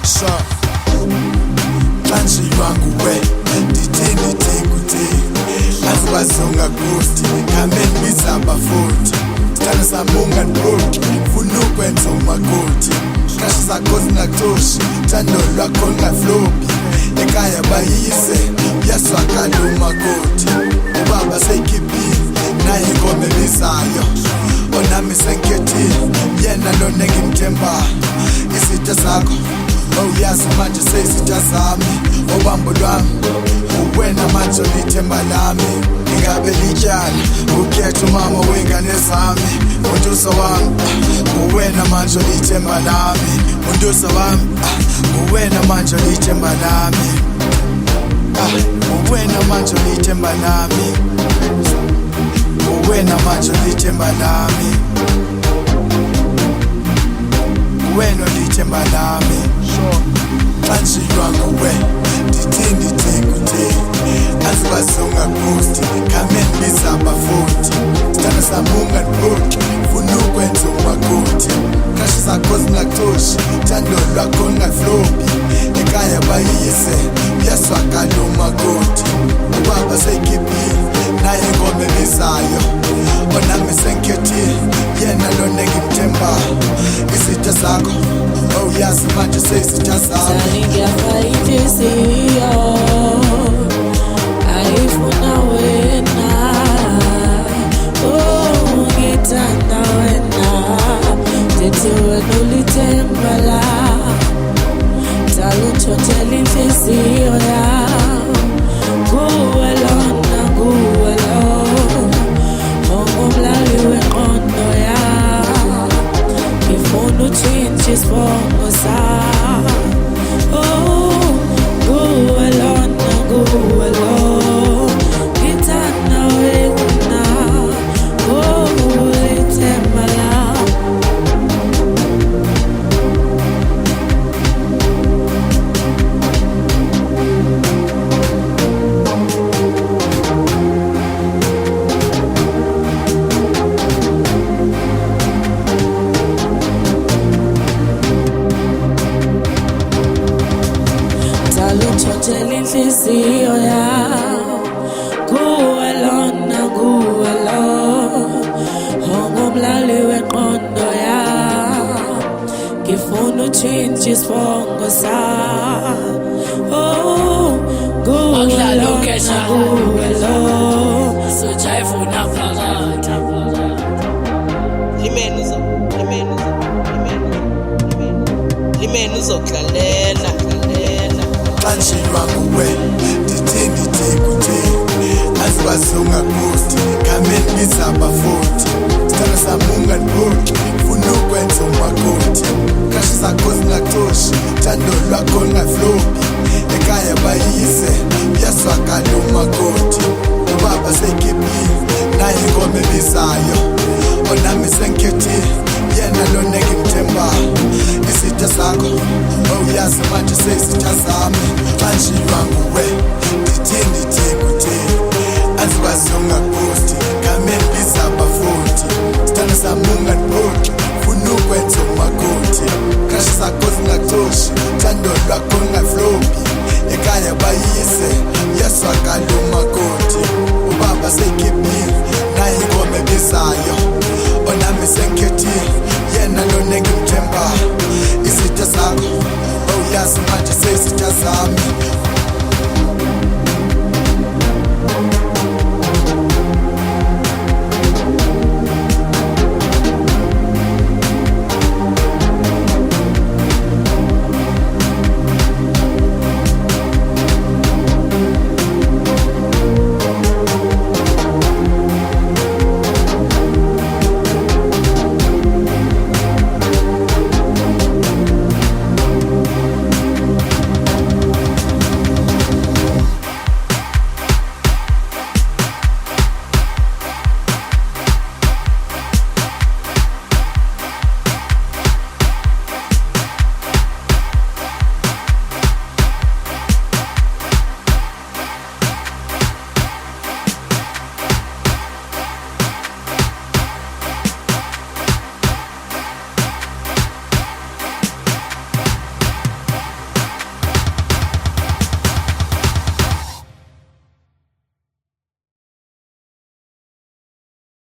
sha manje wanguwe ndithini kuthi asibazonga ghost kameni bizaba futhi sithanda samunga nbroti funa ukwenza umakoti kasha zakho zingaxoshi thando lwakho lingaflopi ekhaya bayise uyaswakala umakoti ubaba seyikhipile naye ingoma ebizayo onami senkethile yena lona engimthembayo isitha sakho uyazi manje seyisitha sami obambo lwami uwena manje olithemba lami ingabe lityala ukhetha umama wengane zami untuso wami uwena manje olithemba lami untuso wami uwena manje olithemba lami uwena manje olithemba lami uwena manje olithemba lami uwena olithemba lami manje wanguwe ndithini kuthi asibazonga ghost kameni bizaba futhi sithanda samunga nbroti funa ukwenza umakoti kasha zakho zingaxoshi thando lwakho lingaflopi ekhaya bayise uyaswakala umakoti ubaba seyikhipile naye ingoma ebizayo onami senkethile yena lona engimthembayo isitha sakho uyazi manje seyisitha sami ayifuna wena ngithanda wena ndithi wena ulithemba la taluthothela inhliziyo yami kuwe lona kuwe lo ongumlali wengqondo yami ngifuna utshintshe isibongo sami kuwe lona kuwe lo ngithanda wena ulithemba la taluthothela inhliziyo yami kuwe lona kuwe lo ongumlali wengqondo yami ngifuna utshintshe isibongo sami kuwe lona kuwe lo sojayivuna phakathi limeni uzokudlalela manje wanguwe ndithini kuthi asibazonga ghost kameni bizaba futhi sithanda samunga nbroti funa ukwenza umakoti kasha zakho zingaxoshi thando lwakho lingaflopi ekhaya bayise uyaswakala umakoti ubaba seyikhipile naye ingoma ebizayo onami senkethile yena lona engimthembayo isitha sakho uyazi manje seyisitha sami manje wanguwe ndithini kuthi asibazonga ghost kameni bizaba futhi sithanda samunga nbroti funa ukwenza umakoti kasha zakho zingaxoshi thando lwakho